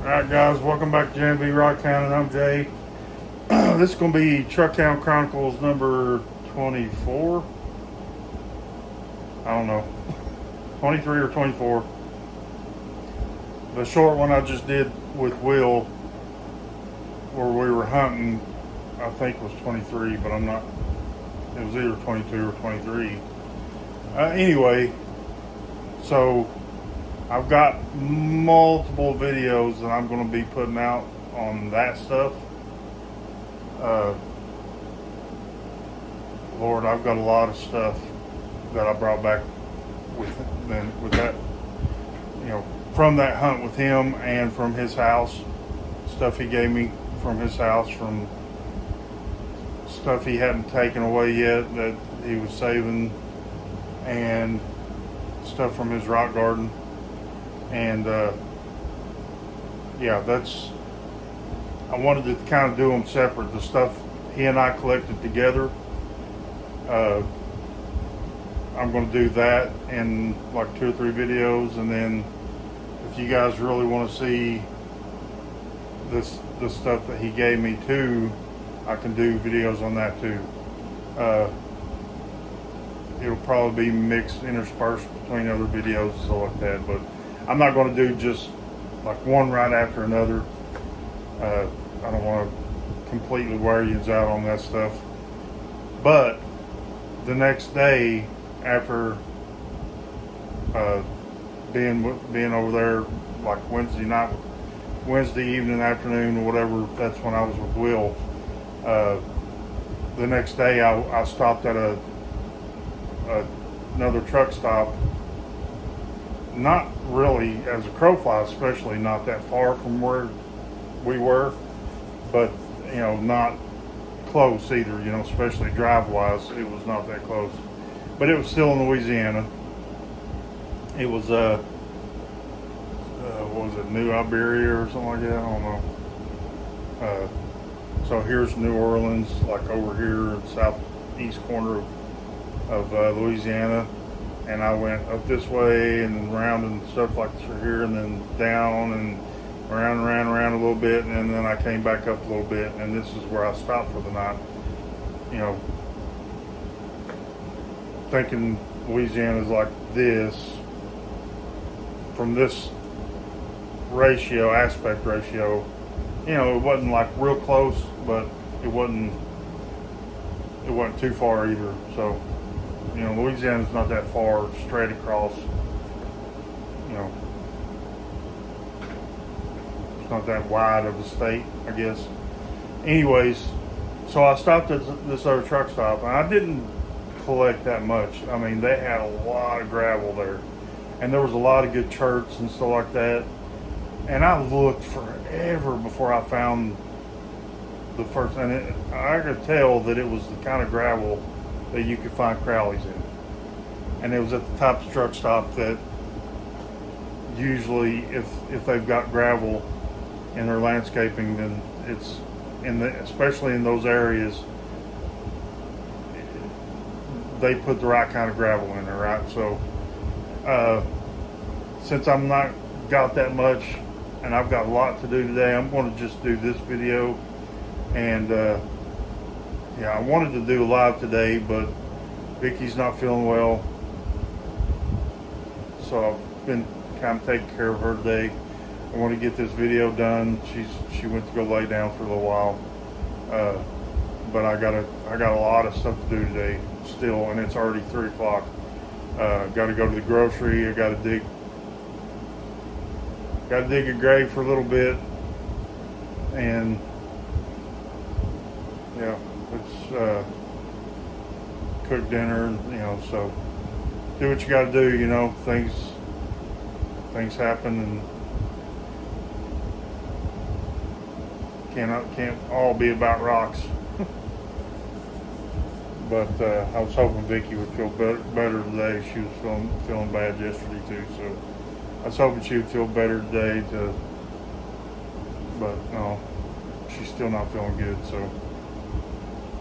Alright guys, welcome back to JMV Rocktown, and I'm Jay. This is going to be Truckhound Chronicles number 24. I don't know. 23 or 24. The short one I just did with Will, where we were hunting, I think was 23, but I'm not. It was either 22 or 23. Anyway, so I've got multiple videos that I'm going to be putting out on that stuff. Lord, I've got a lot of stuff that I brought back with that, from that hunt with him and from his house. Stuff he gave me from his house, from stuff he hadn't taken away yet that he was saving, and stuff from his rock garden. And I wanted to kind of do them separate. The stuff he and I collected together, I'm going to do that in like 2 or 3 videos, and then if you guys really want to see the stuff that he gave me too, I can do videos on that too. It'll probably be mixed, interspersed between other videos and stuff like that, but I'm not going to do just like one right after another. I don't want to completely wear you out on that stuff. But the next day after being over there, like Wednesday evening, afternoon, or whatever, that's when I was with Will. The next day I stopped at another truck stop. Not really, as a crow flies, especially not that far from where we were, but not close either, especially drive wise, it was not that close, but it was still in Louisiana. It was what was it, New Iberia or something like that, I don't know. So here's New Orleans, like over here in the southeast corner of Louisiana. And I went up this way and around and stuff like this here, and then down and around a little bit, and then I came back up a little bit, and this is where I stopped for the night. Thinking Louisiana is like this, from this aspect ratio, it wasn't like real close, but it wasn't too far either. So Louisiana's not that far straight across. It's not that wide of a state, I guess. Anyways, so I stopped at this other truck stop, and I didn't collect that much. I mean, they had a lot of gravel there, and there was a lot of good church and stuff like that. And I looked forever before I found the first, and I could tell that it was the kind of gravel that you could find Crowleys in. And it was at the top of the truck stop that usually if they've got gravel in their landscaping, then it's especially in those areas, they put the right kind of gravel in there, right? So since I'm not got that much and I've got a lot to do today, I'm going to just do this video. And I wanted to do a live today, but Vicky's not feeling well, so I've been kind of taking care of her today. I want to get this video done. She went to go lay down for a little while, but I got a lot of stuff to do today still, and it's already 3 o'clock. Got to go to the grocery. I got to dig a grave for a little bit, and it's cook dinner, so do what you got to do. Things happen, and can't all be about rocks. But I was hoping Vicky would feel better today. She was feeling bad yesterday too, so I was hoping she would feel better today but no, she's still not feeling good, so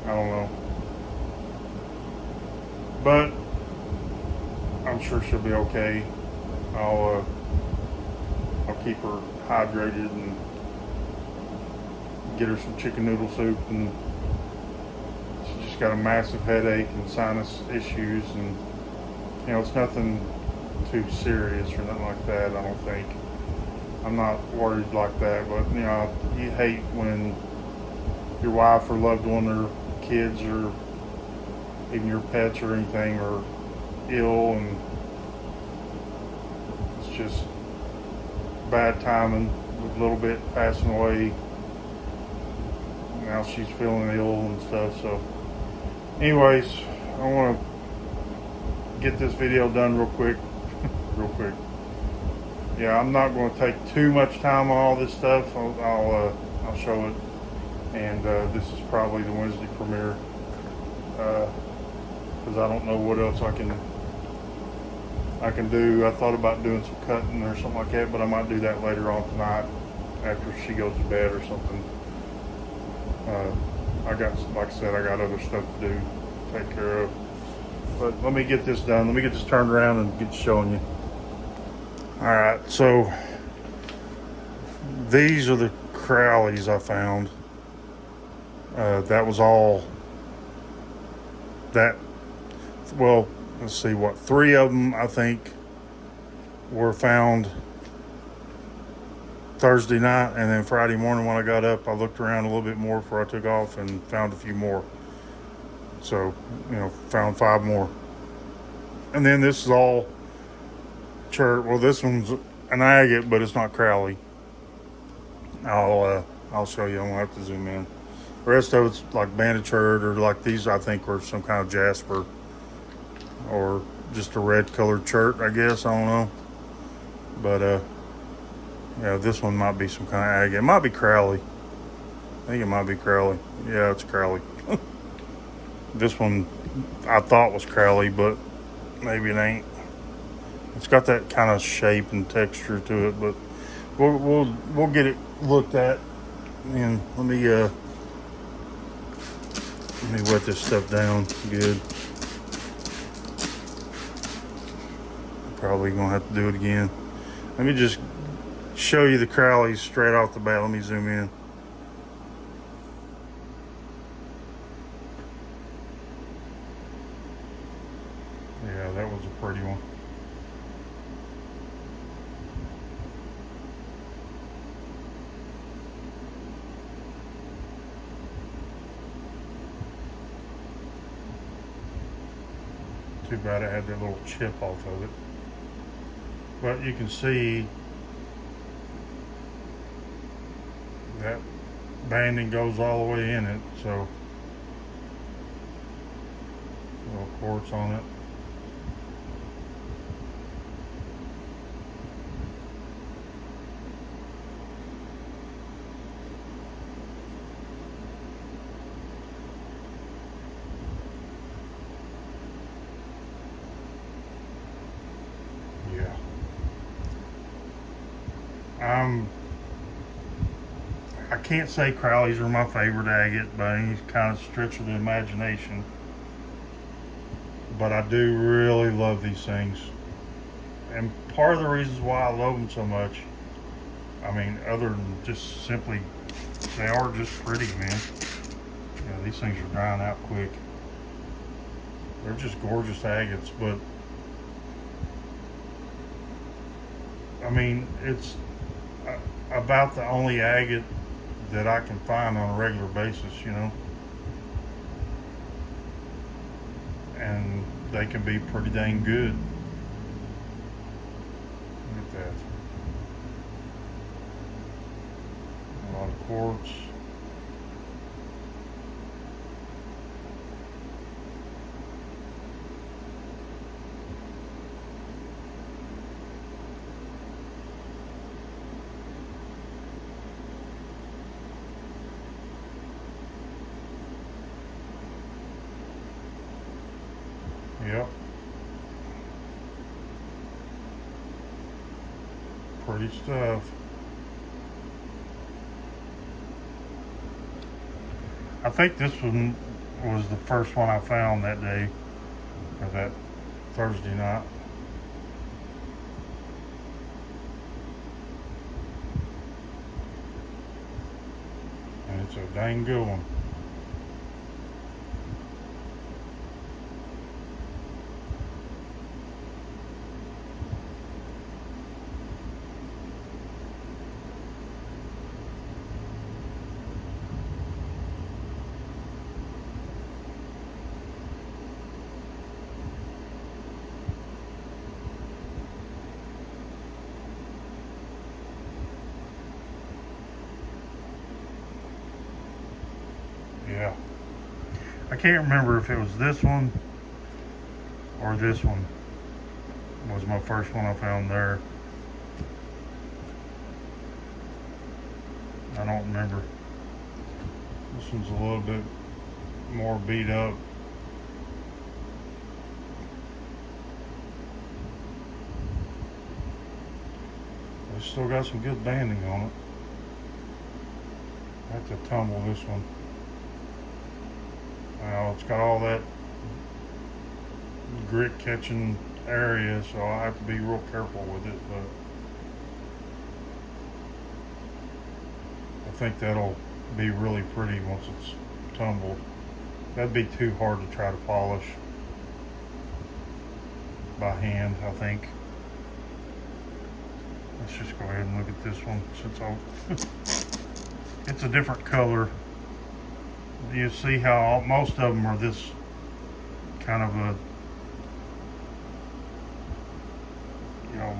I don't know. But I'm sure she'll be okay. I'll keep her hydrated and get her some chicken noodle soup. And she's just got a massive headache and sinus issues, and you know, it's nothing too serious or nothing like that, I don't think. I'm not worried like that, but you know, you hate when your wife or loved one or kids or even your pets or anything are ill, and it's just bad timing with a little bit passing away. Now she's feeling ill and stuff. So anyways, I want to get this video done real quick. Real quick. Yeah, I'm not going to take too much time on all this stuff. I'll show it, and this is probably the Wednesday premiere, because I don't know what else I can do. I thought about doing some cutting or something like that, but I might do that later on tonight after she goes to bed or something. Like I said, I got other stuff to do, take care of. But let me get this done. Let me get this turned around and get showing you. All right, so these are the Crowleys I found. That was all that, well, let's see, what, 3 of them I think were found Thursday night, and then Friday morning when I got up, I looked around a little bit more before I took off and found a few more. So, you know, found 5 more. And then this is all church. Well, this one's an agate, but it's not Crowley. I'll show you. I'm gonna have to zoom in. The rest of it's like banded chert, or like these I think were some kind of jasper, or just a red colored chert, I guess. I don't know. But yeah, this one might be some kind of agate. It might be Crowley. I think it might be Crowley. Yeah, it's Crowley. This one I thought was Crowley, but maybe it ain't. It's got that kind of shape and texture to it, but we'll get it looked at. And let me wet this stuff down good. Probably gonna have to do it again. Let me just show you the Crowleys straight off the bat. Let me zoom in. Yeah, that was a pretty one. Too bad I had that little chip off of it. But you can see that banding goes all the way in it, so little quartz on it. I can't say Crowleys are my favorite agate by any kind of stretch of the imagination, but I do really love these things. And part of the reasons why I love them so much, I mean, other than just simply, they are just pretty, man. You know, these things are drying out quick. They're just gorgeous agates, but I mean, it's about the only agate that I can find on a regular basis, you know. And they can be pretty dang good. Look at that. A lot of quartz. Yep. Pretty stuff. I think this one was the first one I found that day, or that Thursday night. It's a dang good one. Yeah. I can't remember if it was this one or this one was my first one I found there. I don't remember. This one's a little bit more beat up. It's still got some good banding on it. I have to tumble this one. Now it's got all that grit catching area, so I have to be real careful with it, but I think that'll be really pretty once it's tumbled. That'd be too hard to try to polish by hand, I think. Let's just go ahead and look at this one since it's a different color. You see how most of them are this kind of a,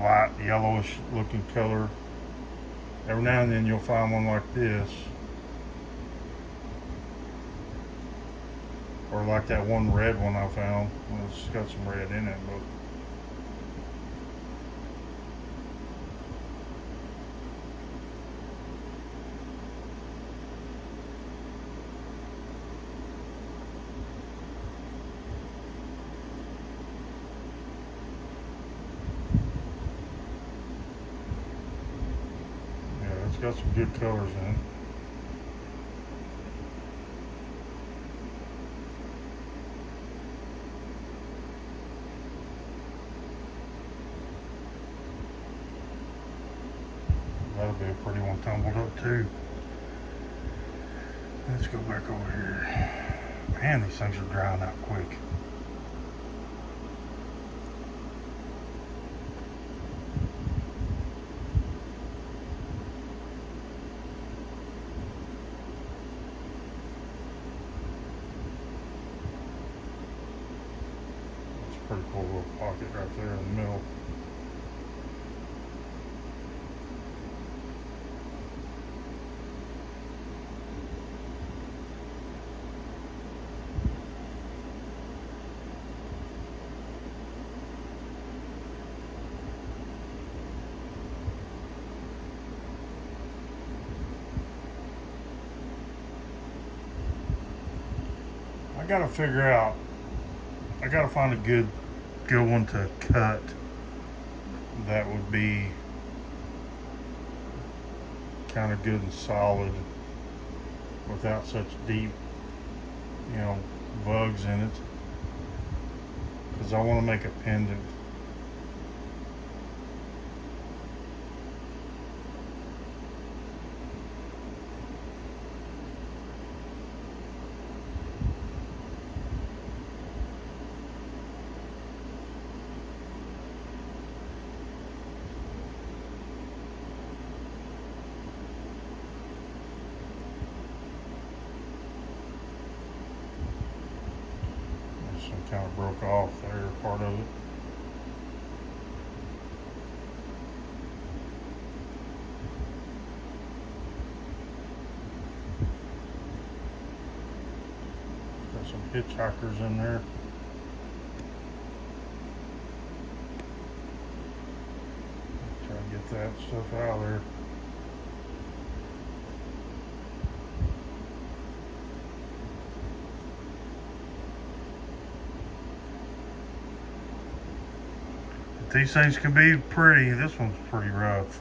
light yellowish looking color. Every now and then you'll find one like this, or like that one red one I found. Well, it's got some red in it, but it's got some good colors in it. That'll be a pretty one tumbled up too. Let's go back over here. Man, these things are drying out quick. Pretty cool little pocket right there in the middle. I gotta figure out, I gotta find a good one to cut that would be kind of good and solid without such deep, bugs in it, because I want to make a pendant. Kind of broke off there, part of it. Got some hitchhikers in there. Try to get that stuff out of there. These things can be pretty. This one's pretty rough.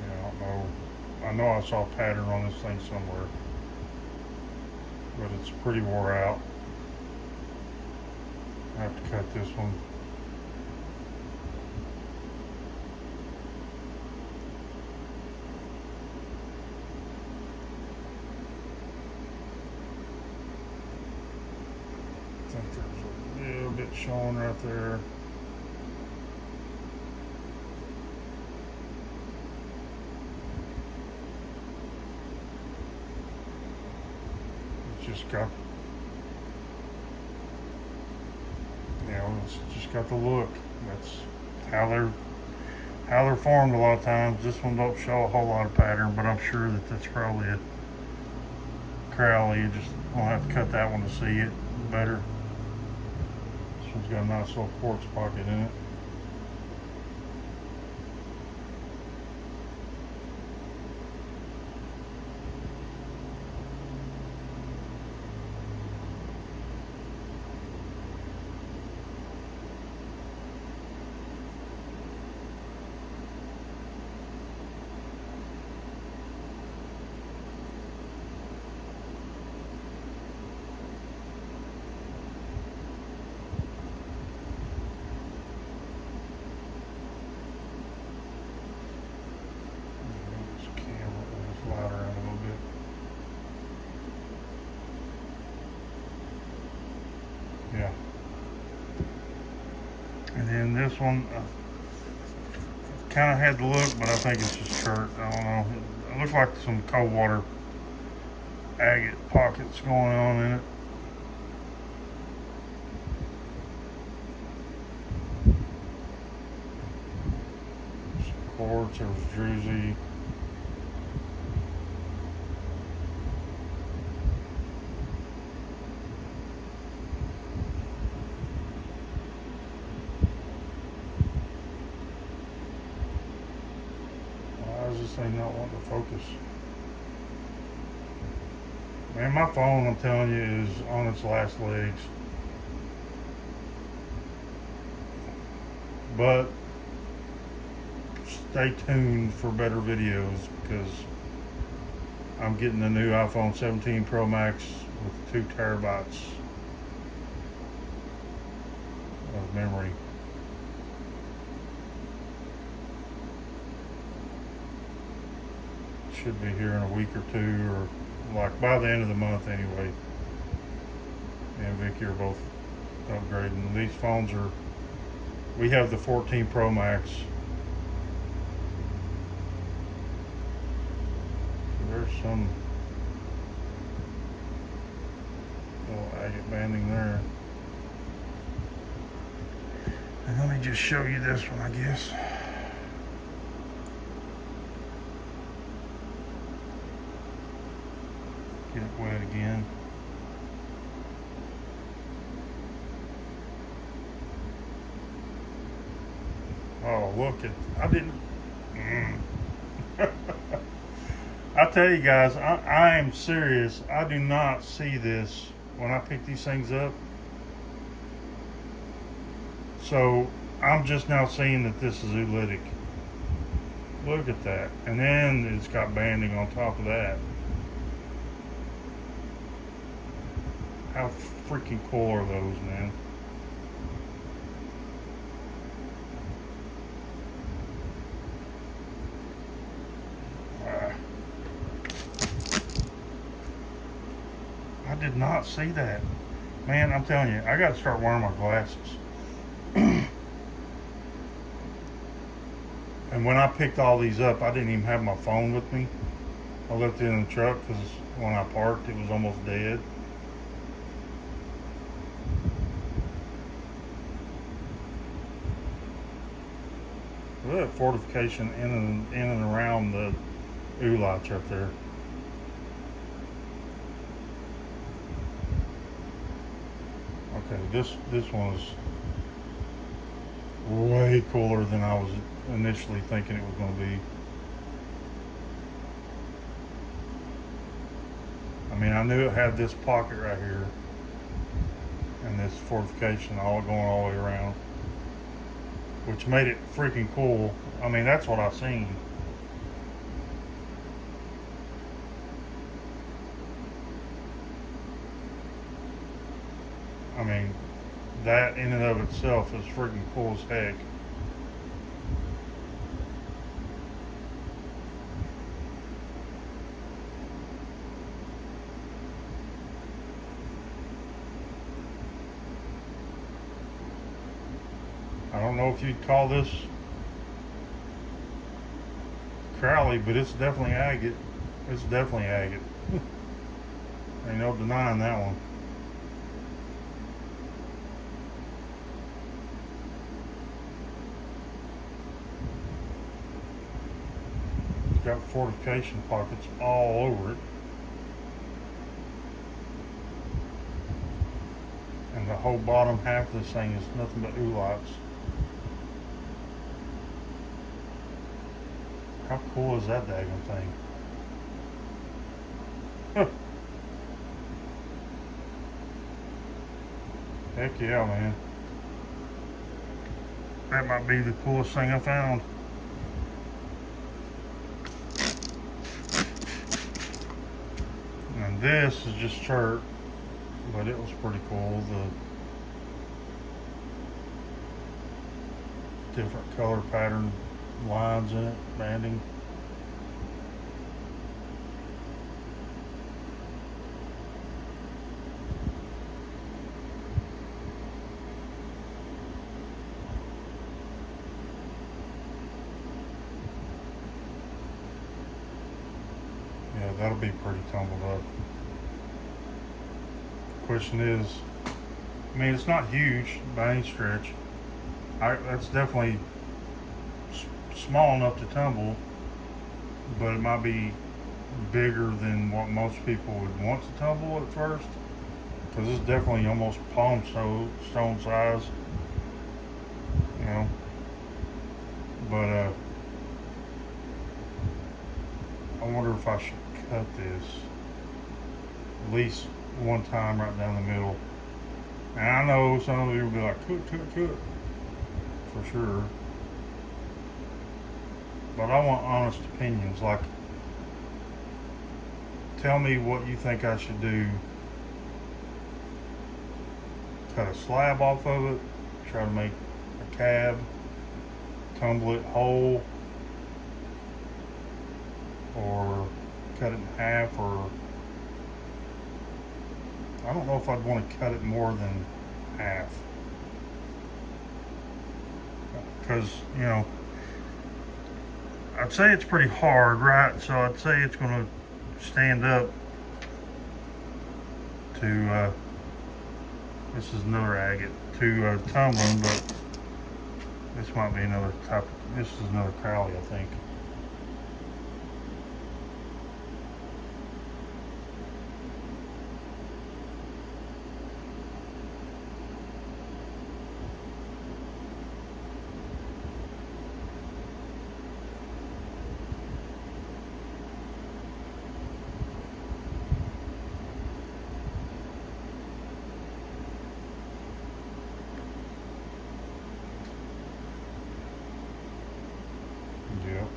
Yeah, I don't know. I know I saw a pattern on this thing somewhere. but it's pretty wore out. I have to cut this one. I think there's a little bit showing right there. It's just got, it's just got the look. That's how they're formed a lot of times. This one don't show a whole lot of pattern, but I'm sure that that's probably a Crowley. You just won't have to cut that one to see it better. This one's got a nice little quartz pocket in it. Yeah. And then this one kind of had the look, but I think it's just shirt. I don't know. It looks like some cold water agate pockets going on in it. Some quartz, there was druzy. This thing not wanting to focus. Man, my phone, I'm telling you, is on its last legs. But stay tuned for better videos, because I'm getting the new iPhone 17 Pro Max with 2 terabytes of memory. Should be here in a week or two, or like by the end of the month anyway. Me and Vicky are both upgrading. These phones are, we have the 14 Pro Max. There's some little agate banding there. And let me just show you this one, I guess. Get it wet again. Oh, look at, I didn't. I tell you guys, I am serious. I do not see this when I pick these things up. So I'm just now seeing that this is oolitic. Look at that. And then it's got banding on top of that. How freaking cool are those, man? I did not see that. Man, I'm telling you, I gotta start wearing my glasses. And when I picked all these up, I didn't even have my phone with me. I left it in the truck because when I parked, it was almost dead. Look at that fortification in and around the oolites right there. Okay, this one is way cooler than I was initially thinking it was going to be. I mean, I knew it had this pocket right here and this fortification all going all the way around, which made it freaking cool. I mean, that's what I seen. I mean, that in and of itself is freaking cool as heck. I don't know if you'd call this Crowley, but it's definitely agate. It's definitely agate. Ain't no denying that one. It's got fortification pockets all over it. And the whole bottom half of this thing is nothing but oolites. How cool is that daggone thing? Huh. Heck yeah, man. That might be the coolest thing I found. And this is just chert, but it was pretty cool. The different color pattern lines in it, banding. Yeah, that'll be pretty tumbled up. Question is, I mean, it's not huge by any stretch. That's definitely small enough to tumble, but it might be bigger than what most people would want to tumble at first, because it's definitely almost palm stone size, you know. But I wonder if I should cut this at least one time right down the middle. And I know some of you will be like, cut, for sure. But I want honest opinions. Like, tell me what you think I should do. Cut a slab off of it, try to make a cab, tumble it whole, or cut it in half, or I don't know if I'd want to cut it more than half, because, you know, I'd say it's pretty hard, right? So I'd say it's going to stand up to, this is another agate, to tumbling, but this might be another type, this is another Crowley, I think. Yep.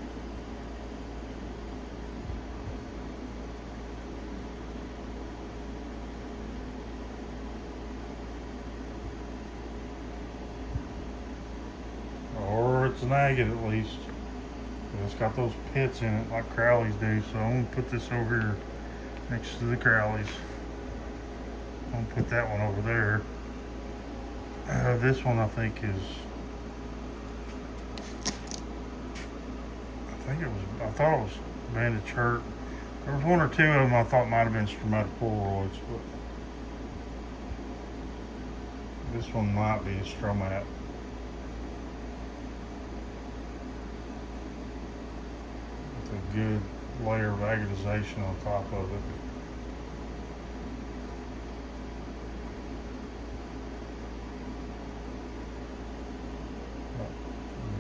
Or it's an agate at least. It's got those pits in it like Crowleys do, so I'm going to put this over here next to the Crowleys. I'm going to put that one over there. This one I think is, I thought it was banded chert. There was one or two of them I thought might have been stromatoporoids, but this one might be a stromat. With a good layer of agatization on top of it.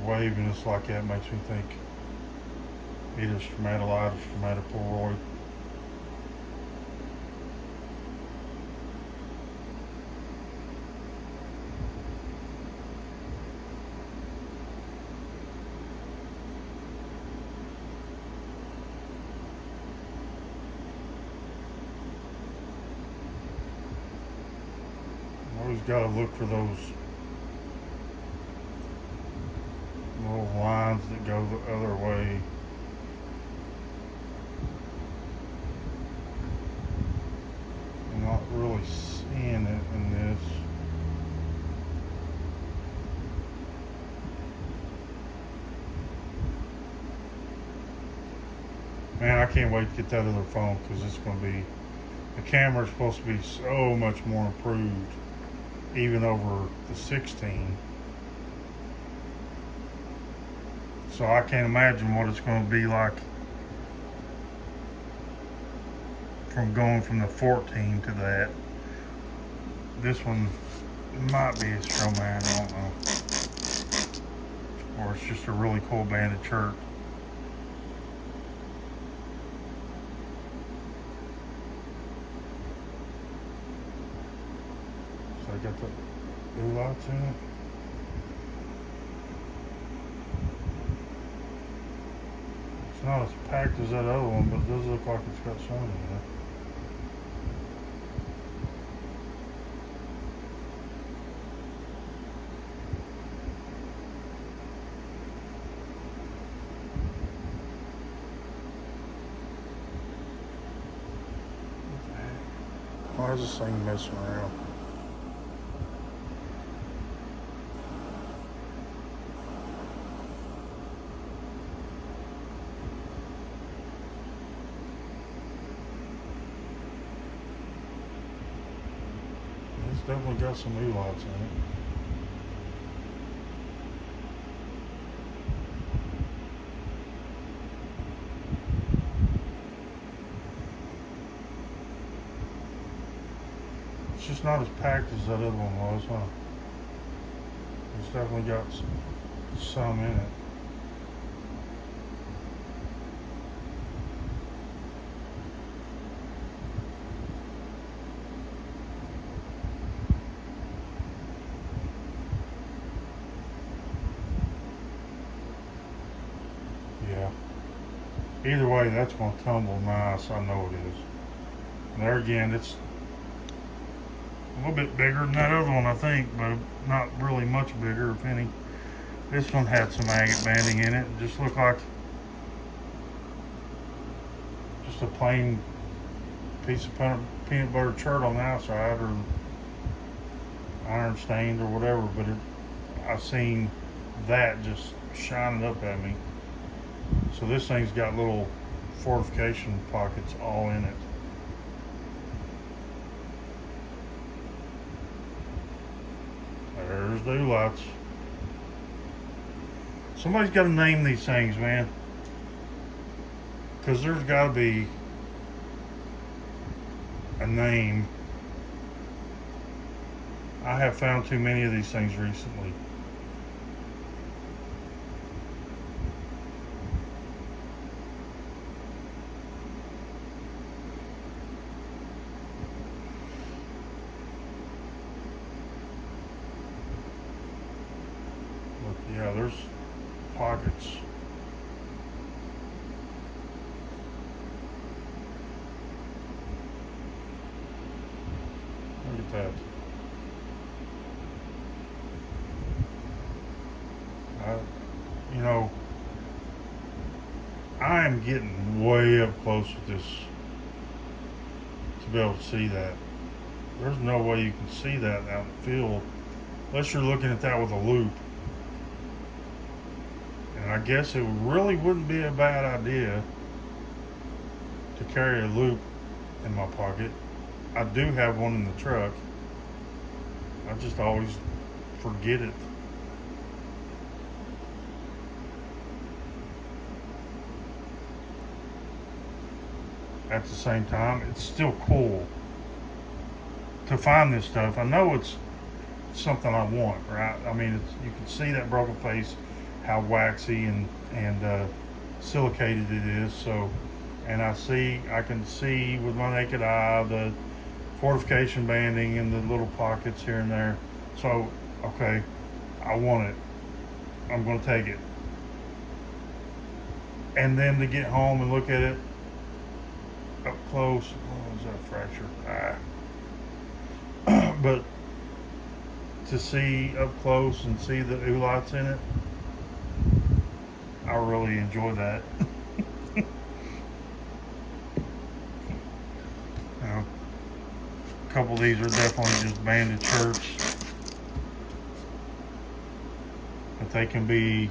Waviness like that makes me think either stromatolite or stromatoporoid. always got to look for those little lines that go the other way. I'm not really seeing it in this. Man, I can't wait to get that other phone because it's going to be, the camera's supposed to be so much more improved, even over the 16. So I can't imagine what it's going to be like from going from the 14 to that. This one might be a Strowman, I don't know. Or it's just a really cool banded shirt. So I got the blue lights in it. It's not as packed as that other one, but it does look like it's got sun in it. Why is this thing messing around? It's definitely got some new lights in it. It's just not as packed as that other one was, huh? It's definitely got some in it. Yeah. Either way, that's going to tumble nice. I know it is. And there again, it's a little bit bigger than that other one, I think, but not really much bigger, if any. This one had some agate banding in it. It just looked like just a plain piece of peanut butter shirt on the outside, or iron stained or whatever, but I seen that just shining up at me. So this thing's got little fortification pockets all in it. There's the lights. Somebody's got to name these things, man. Because there's got to be a name. I have found too many of these things recently. Yeah, there's pockets. Look at that. You know, I am getting way up close with this to be able to see that. There's no way you can see that out in the field unless you're looking at that with a loop. And I guess it really wouldn't be a bad idea to carry a loop in my pocket. I do have one in the truck. I just always forget it. At the same time, it's still cool to find this stuff. I know it's something I want, right? I mean, you can see that broken face, how waxy and silicated it is. So, and I can see with my naked eye the fortification banding and the little pockets here and there. So, okay, I want it. I'm going to take it. And then to get home and look at it up close. Oh, is that a fracture? But to see up close and see the oolites in it, I really enjoy that. Now, a couple of these are definitely just banded chirps, but they can be,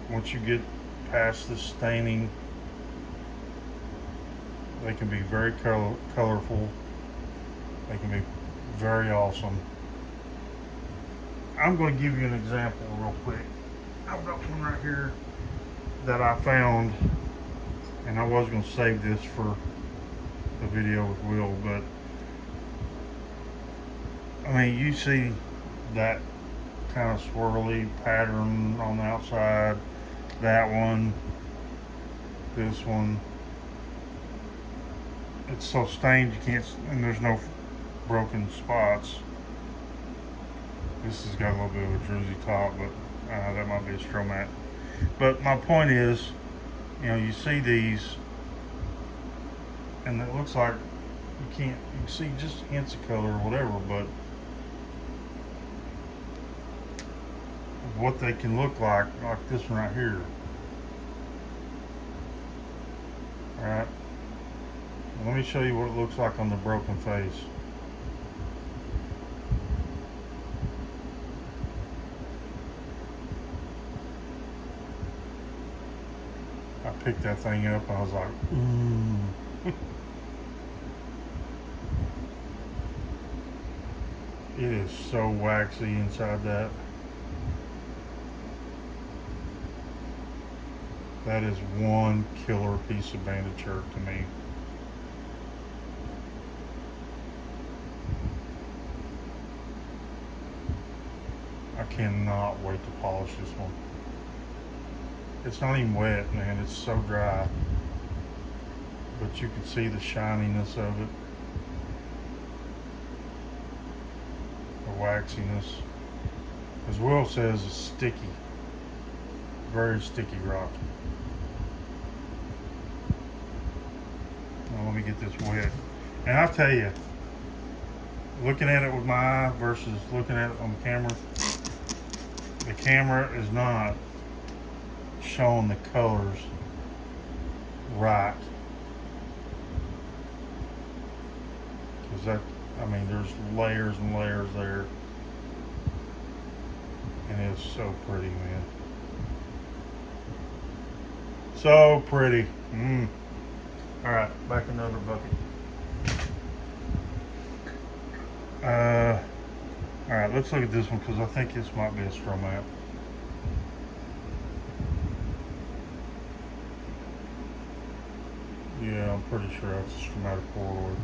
once you get past the staining, they can be very colorful. They can be very awesome. I'm going to give you an example real quick. I've got one right here that I found, and I was going to save this for the video with Will, but I mean, you see that kind of swirly pattern on the outside, that one, this one. It's so stained you can't, and there's no broken spots. This has got a little bit of a druzy top, but that might be a stromat. But my point is, you know, you see these, and it looks like you can see just hints of color or whatever, but what they can look like this one right here. Alright, let me show you what it looks like on the broken face. I picked that thing up and I was like, ooh. It is so waxy inside that. That is one killer piece of banded chirp to me. I cannot wait to polish this one. It's not even wet, man. It's so dry. But you can see the shininess of it. The waxiness. As Will says, it's sticky. Very sticky rock. Now let me get this wet. And I'll tell you, looking at it with my eye versus looking at it on the camera is not showing the colors right. Because that, I mean, there's layers and layers there. And it's so pretty, man. So pretty. Alright, back another bucket. Alright, let's look at this one because I think this might be a stromat. Yeah, I'm pretty sure that's a stromatoporoid.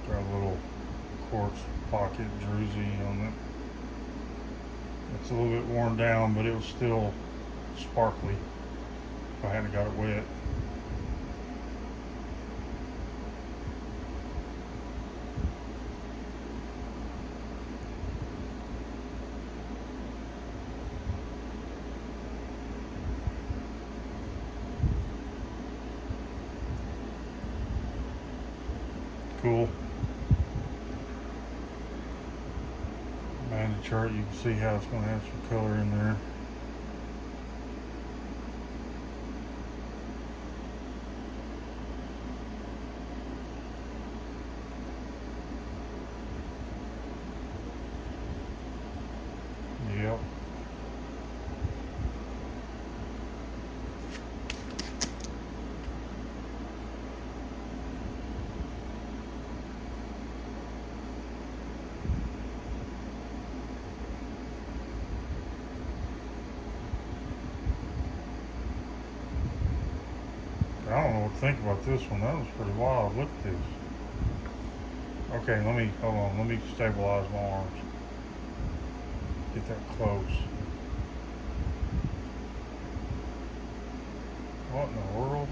Got a little quartz pocket druzy on it. It's a little bit worn down, but it was still sparkly if I hadn't got it wet. Cool. Banded chart, you can see how it's going to have some color in there. Yep. I don't know what to think about this one. That was pretty wild. Look at this. Okay, hold on. Let me stabilize my arms. Get that close. What in the world?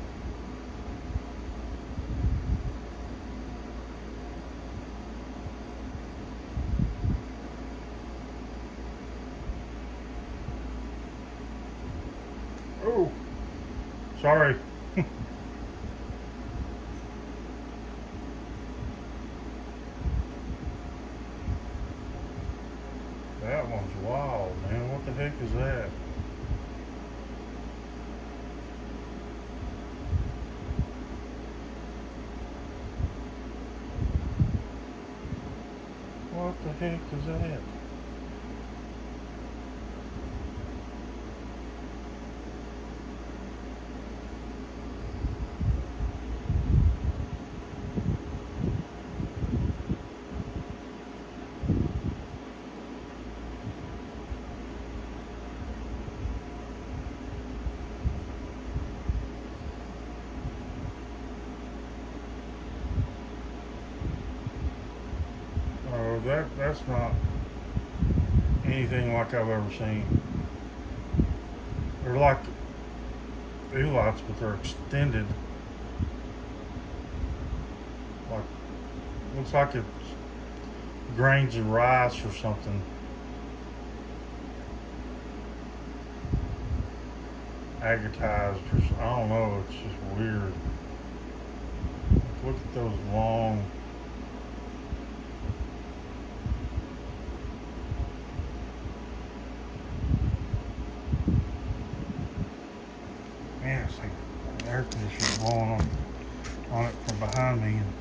Oh, sorry. heck is that? Oh, that's not anything like I've ever seen. They're like elots, but they're extended. Like, looks like it's grains of rice or something. Agatized or something. I don't know. It's just weird. Look at those long. Man, it's like the air conditioner's blowing on it from behind me. And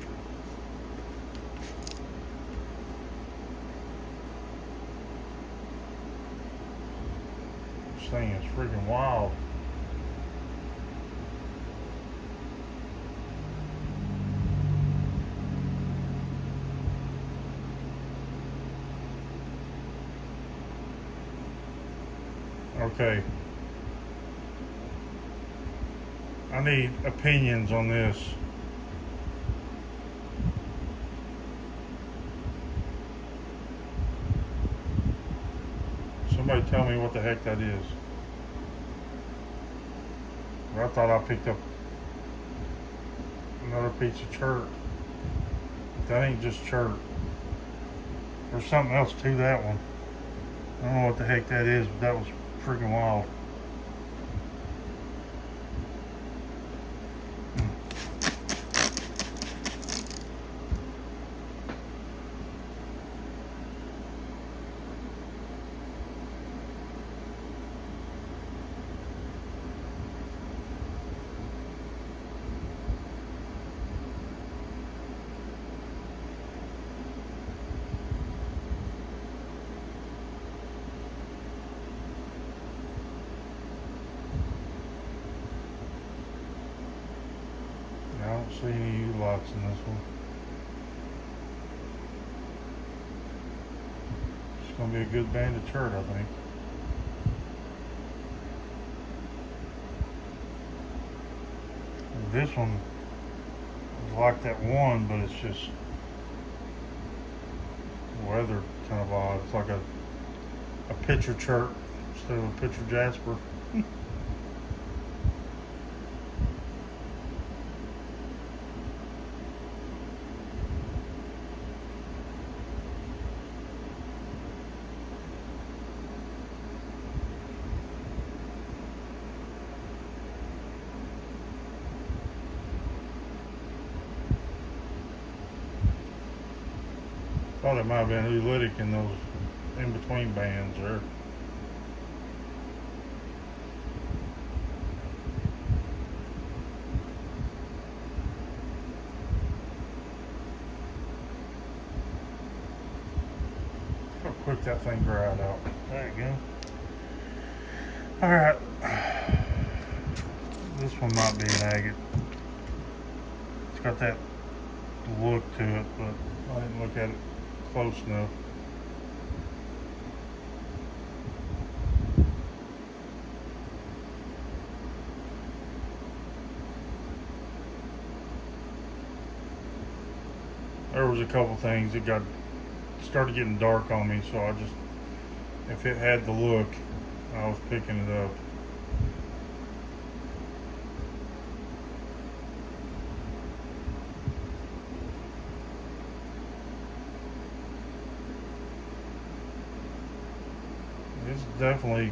this thing is freaking wild. Okay. I need opinions on this. Somebody tell me what the heck that is. I thought I picked up another piece of chert. That ain't just chert. There's something else to that one. I don't know what the heck that is, but that was freaking wild. I don't see any U-locks in this one. It's going to be a good band of chert, I think. This one is like that one, but it's just weather kind of odd. It's like a picture chert instead of a picture jasper. Thought it might have been oolitic in those in-between bands there. How quick that thing dried out. There you go. Alright. This one might be an agate. It's got that look to it, but I didn't look at it close enough. There was a couple things that started getting dark on me, so I just, if it had the look, I was picking it up. It's definitely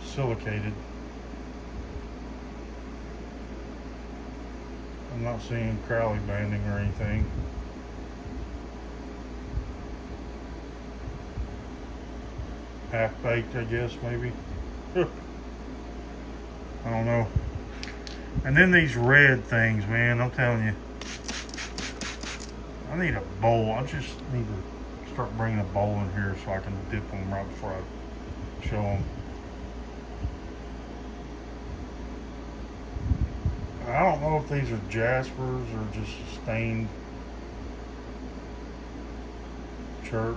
silicated. I'm not seeing Crowley banding or anything. Half baked, I guess, maybe. I don't know. And then these red things, man, I'm telling you. I need a bowl. I just need to start bringing a bowl in here so I can dip them right before I show them. I don't know if these are jaspers or just stained chert,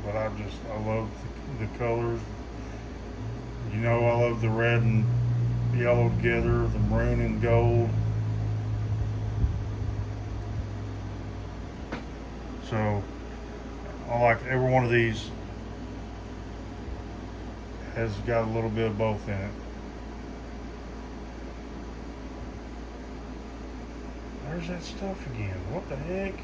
but I love the colors. You know, I love the red and yellow together, the maroon and gold. So I like every one of these has got a little bit of both in it. There's that stuff again. What the heck?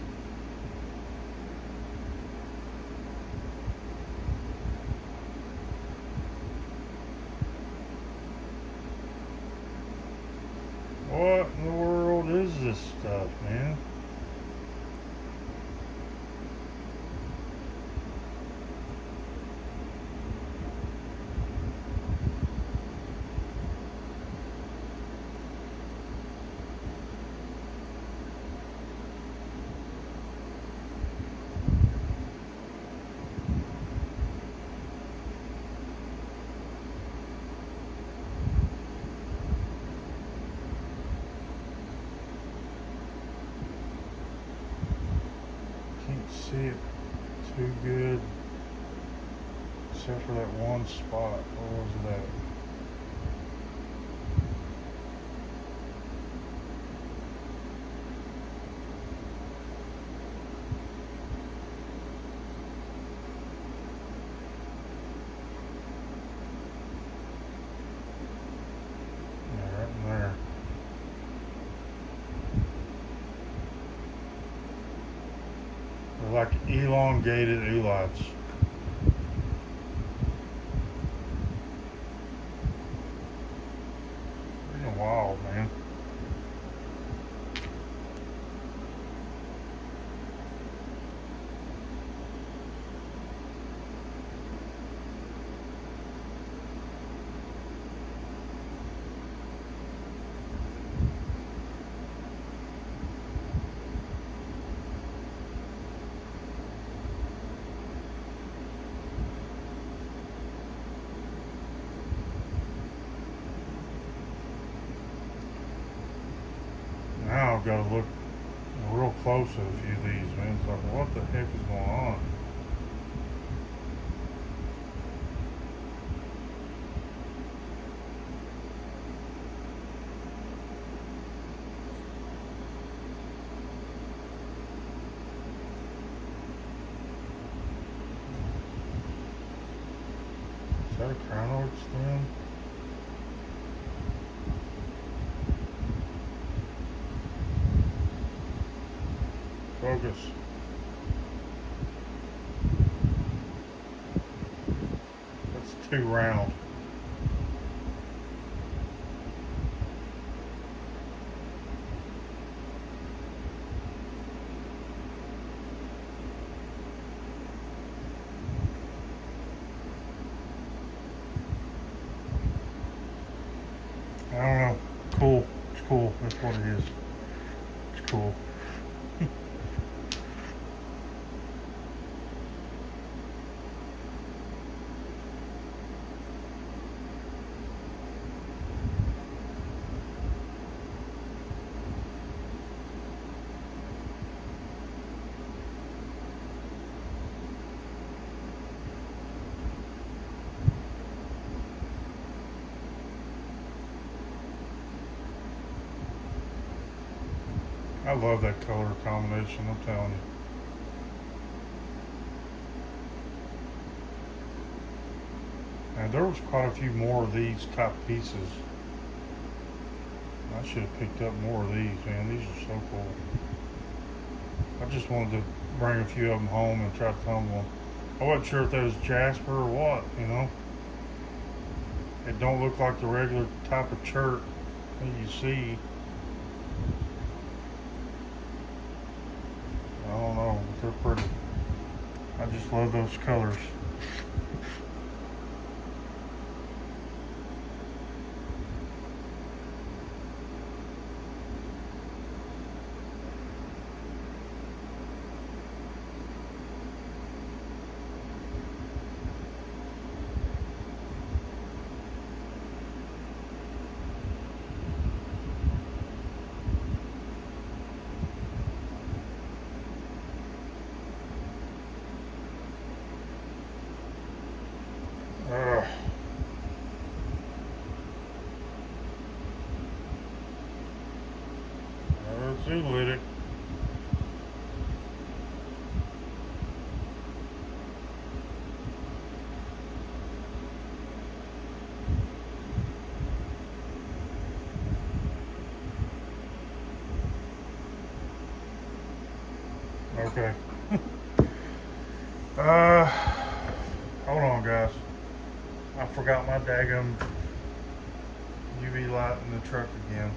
What in the world is this stuff, man? See it too good, except for that one spot. Where was that? Yeah, right in there. They're like elongated ulites. Freaking wild, man. Now I've got to look real close at a few of these, man. It's like, what the heck is going on? Is that a crown stem? Focus. That's too round. I don't know. Cool. It's cool. That's what it is. It's cool. I love that color combination, I'm telling you. And there was quite a few more of these type pieces. I should have picked up more of these, man. These are so cool. I just wanted to bring a few of them home and try to tumble them. I wasn't sure if that was jasper or what, you know. It don't look like the regular type of chert that you see. I don't know, but they're pretty. I just love those colors. Who lit it? Okay. Hold on, guys. I forgot my daggum UV light in the truck again.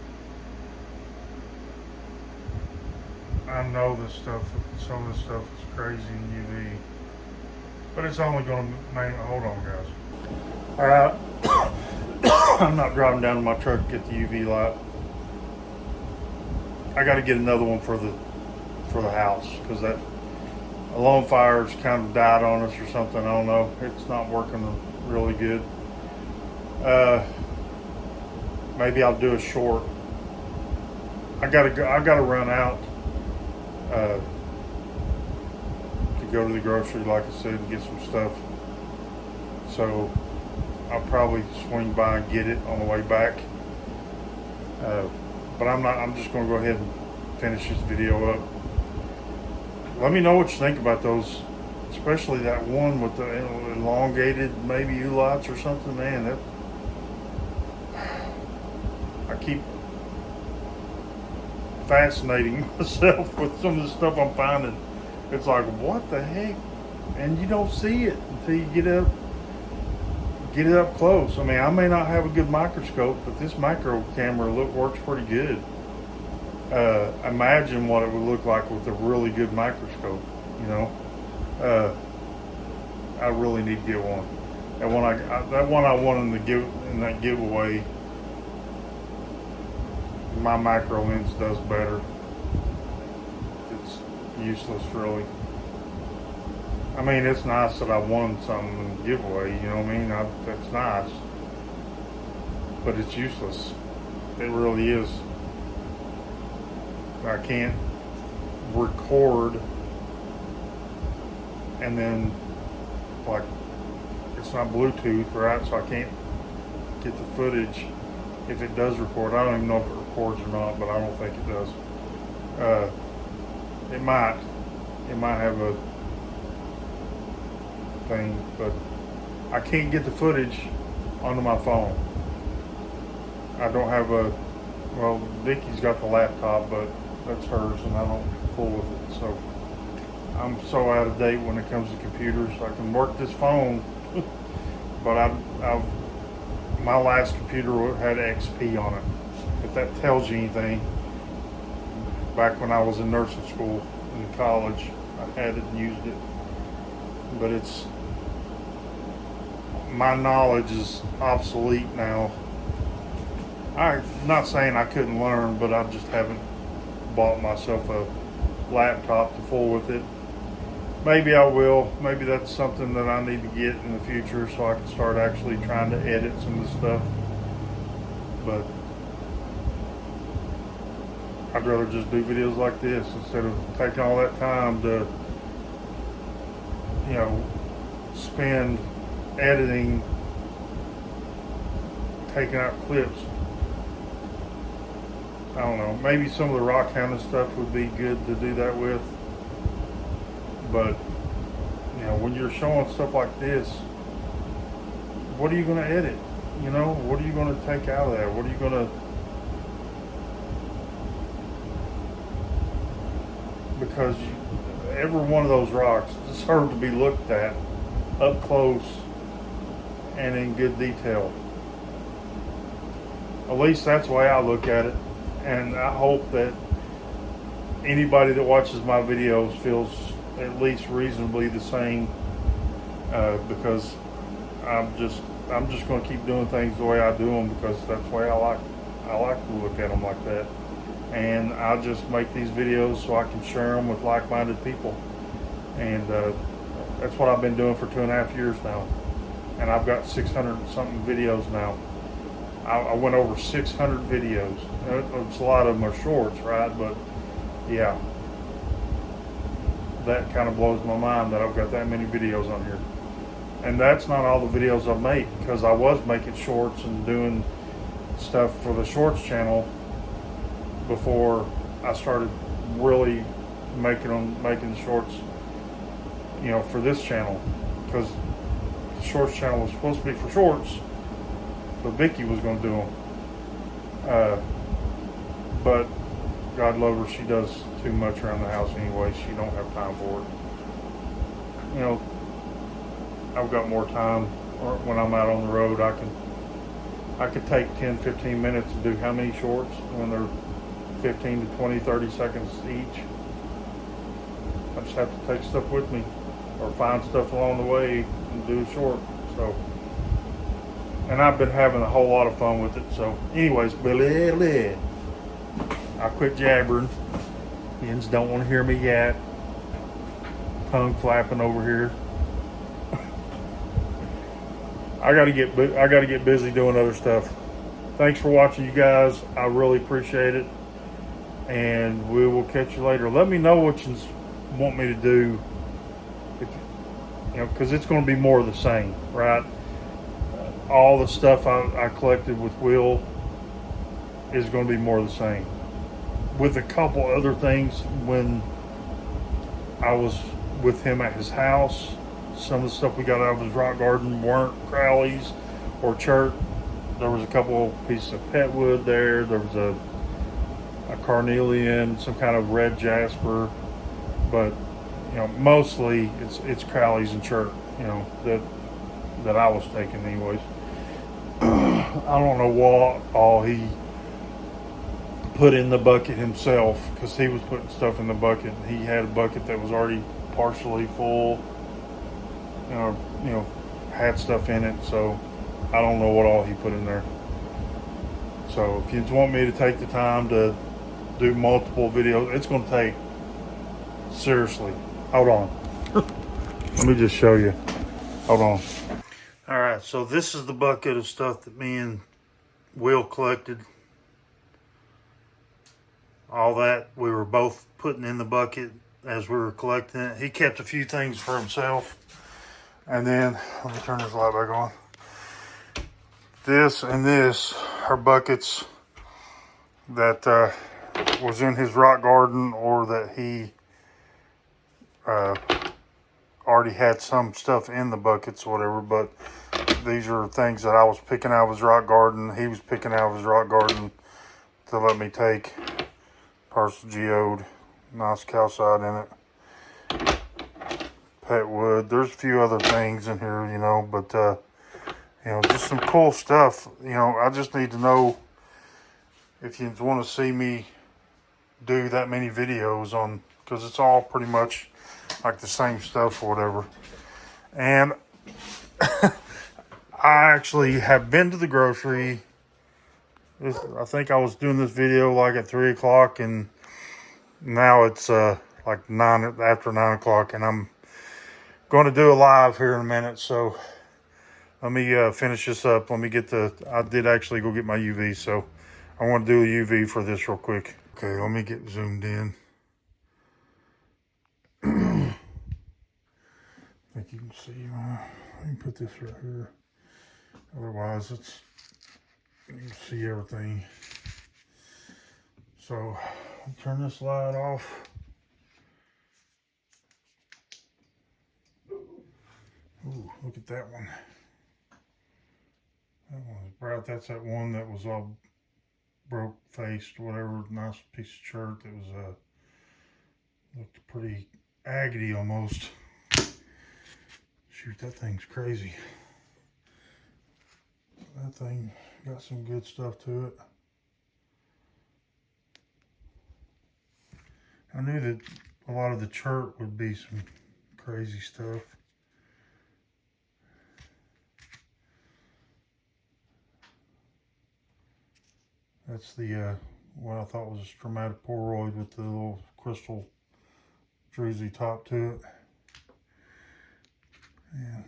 I know this stuff, some of this stuff is crazy in UV, but it's only going to hold on, guys. All right. I'm not driving down to my truck to get the UV light. I got to get another one for the house, because that alarm fire's kind of died on us or something. I don't know. It's not working really good. Maybe I'll do a short. I gotta run out to go to the grocery, like I said, and get some stuff. So I'll probably swing by and get it on the way back. But I'm just gonna go ahead and finish this video up. Let me know what you think about those, especially that one with the elongated maybe U-lights or something. Man, that I keep fascinating myself with some of the stuff I'm finding. It's like, what the heck? And you don't see it until you get it up close. I mean, I may not have a good microscope, but this micro camera works pretty good. Imagine what it would look like with a really good microscope, you know. I really need to get one. That one I won in that giveaway, my micro lens does better. It's useless, really. I mean, it's nice that I won something in the giveaway, you know what I mean? That's nice. But it's useless. It really is. I can't record and then, like, it's not Bluetooth, right? So I can't get the footage if it does record. I don't even know if it records or not, but I don't think it does. It might have a thing, but I can't get the footage onto my phone. I don't have well, Vicky's got the laptop, but that's hers, and I don't fool with it. So I'm so out of date when it comes to computers. I can work this phone, but my last computer had XP on it. If that tells you anything, back when I was in nursing school in college, I had it and used it. But my knowledge is obsolete now. I'm not saying I couldn't learn, but I just haven't bought myself a laptop to fool with it. Maybe I will. Maybe that's something that I need to get in the future so I can start actually trying to edit some of the stuff. But I'd rather just do videos like this instead of taking all that time to, you know, spend editing, taking out clips. I don't know, maybe some of the rock hounding stuff would be good to do that with, but you know, when you're showing stuff like this, what are you going to edit? You know, what are you going to take out of that? What are you going to, because every one of those rocks deserve to be looked at up close and in good detail. At least that's the way I look at it. And I hope that anybody that watches my videos feels at least reasonably the same, because I'm just going to keep doing things the way I do them, because that's the way I like to look at them like that. And I just make these videos so I can share them with like-minded people. And that's what I've been doing for 2.5 years now. And I've got 600 something videos now. I went over 600 videos. A lot of them are shorts, right? But yeah, that kind of blows my mind that I've got that many videos on here. And that's not all the videos I make, because I was making shorts and doing stuff for the shorts channel before I started really making the shorts, you know, for this channel, because the shorts channel was supposed to be for shorts, but Vicky was going to do them. But God love her, she does too much around the house anyway. She don't have time for it. You know, I've got more time, or when I'm out on the road, I could take 10-15 minutes to do how many shorts when they're 15 to 20, 30 seconds each. I just have to take stuff with me or find stuff along the way and do a short. So, and I've been having a whole lot of fun with it. So anyways, I quit jabbering. Yins don't want to hear me yet. Tongue flapping over here. I gotta get busy doing other stuff. Thanks for watching, you guys. I really appreciate it, and we will catch you later. Let me know what you want me to do, if you know, because it's going to be more of the same, right? All the stuff I collected with Will is going to be more of the same, with a couple other things. When I was with him at his house, some of the stuff we got out of his rock garden weren't Crowley's or chert. There was a couple pieces of pet wood there. There was a carnelian, some kind of red jasper, but you know, mostly it's Crowley's and chert, you know, that I was taking anyways. I don't know what all he put in the bucket himself, because he was putting stuff in the bucket. He had a bucket that was already partially full, you know, had stuff in it. So I don't know what all he put in there. So if you want me to take the time to do multiple videos, it's going to take, seriously, hold on. Let me just show you. Hold on. All right, so this is the bucket of stuff that me and Will collected. All that we were both putting in the bucket as we were collecting it. He kept a few things for himself. And then, let me turn this light back on. This and this are buckets that was in his rock garden, or that he already had some stuff in the buckets or whatever. But these are things that I was picking out of his rock garden. He was picking out of his rock garden to let me take. Parcel geode, nice calcite in it. Pet wood. There's a few other things in here, you know, but you know, just some cool stuff. You know, I just need to know if you want to see me do that many videos on, because it's all pretty much like the same stuff or whatever. And I actually have been to the grocery. I think I was doing this video like at 3 o'clock, and now it's like after 9 o'clock, and I'm going to do a live here in a minute. So let me finish this up. Let me get I did actually go get my UV, so I want to do a UV for this real quick. Okay, let me get zoomed in. I think you can see. I can put this right here. Otherwise, you can see everything. So I'll turn this light off. Ooh, look at that one. That one's bright. That's that one that was all broke faced, whatever. Nice piece of shirt that was looked pretty agate almost. Shoot, that thing's crazy. That thing got some good stuff to it. I knew that a lot of the chert would be some crazy stuff. That's the what I thought was a stromatoporoid with the little crystal druzy top to it. And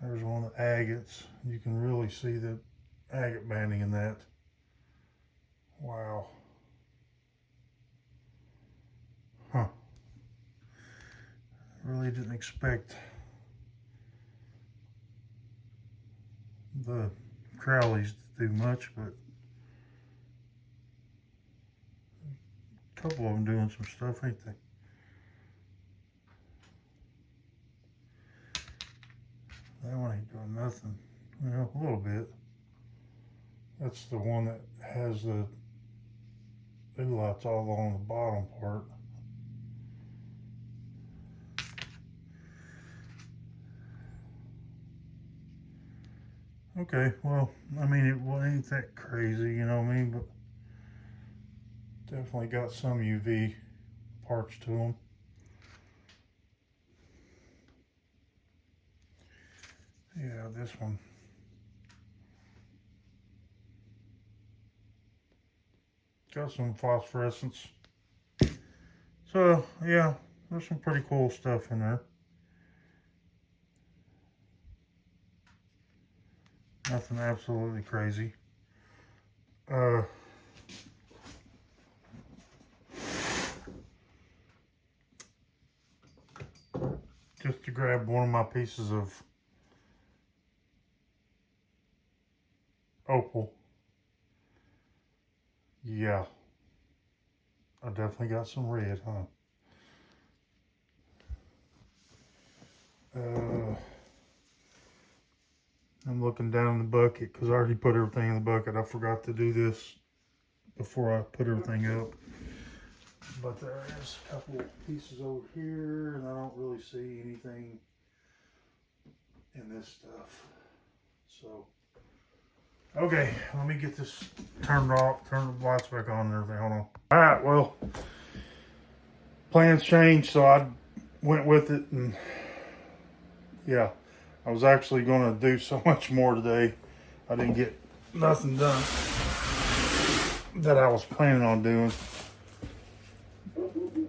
there's one of the agates. You can really see the agate banding in that. Wow. Huh. Really didn't expect the Crowleys to do much, but couple of them doing some stuff, ain't they? That one ain't doing nothing. Well, a little bit. That's the one that has the lights all along the bottom part. Okay, well, I mean, it ain't that crazy, you know what I mean? But definitely got some UV parts to them. Yeah, this one. Got some phosphorescence. So, yeah, there's some pretty cool stuff in there. Nothing absolutely crazy. Just to grab one of my pieces of opal. Yeah. I definitely got some red, huh? I'm looking down in the bucket because I already put everything in the bucket. I forgot to do this before I put everything up. But there is a couple pieces over here, and I don't really see anything in this stuff. So, okay, let me get this turned off, turn the lights back on and everything. Hold on. All right, well, plans changed, so I went with it, and yeah, I was actually going to do so much more today. I didn't get nothing done that I was planning on doing.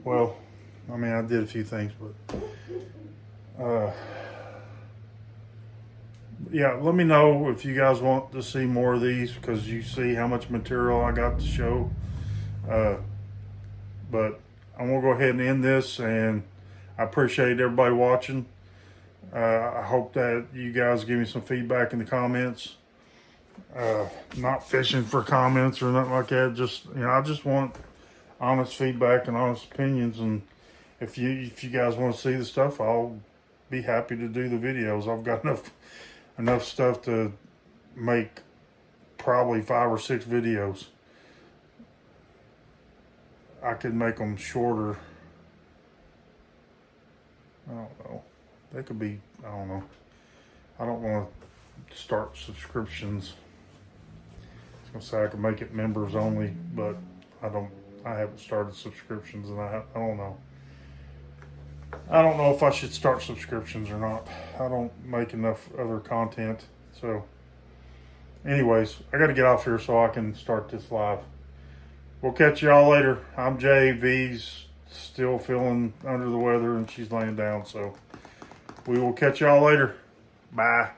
Well, I mean, I did a few things, but yeah, let me know if you guys want to see more of these, because you see how much material I got to show. But I'm gonna go ahead and end this, and I appreciate everybody watching. I hope that you guys give me some feedback in the comments. Not fishing for comments or nothing like that. Just, you know, I just want honest feedback and honest opinions, and if you guys want to see the stuff, I'll be happy to do the videos. I've got enough stuff to make probably 5 or 6 videos. I could make them shorter. I don't know. They could be, I don't know. I don't want to start subscriptions. I was gonna say I could make it members only, but I haven't started subscriptions, and I don't know. I don't know if I should start subscriptions or not. I don't make enough other content. So anyways, I got to get off here so I can start this live. We'll catch y'all later. I'm Jay. V's still feeling under the weather, and she's laying down. So we will catch y'all later. Bye.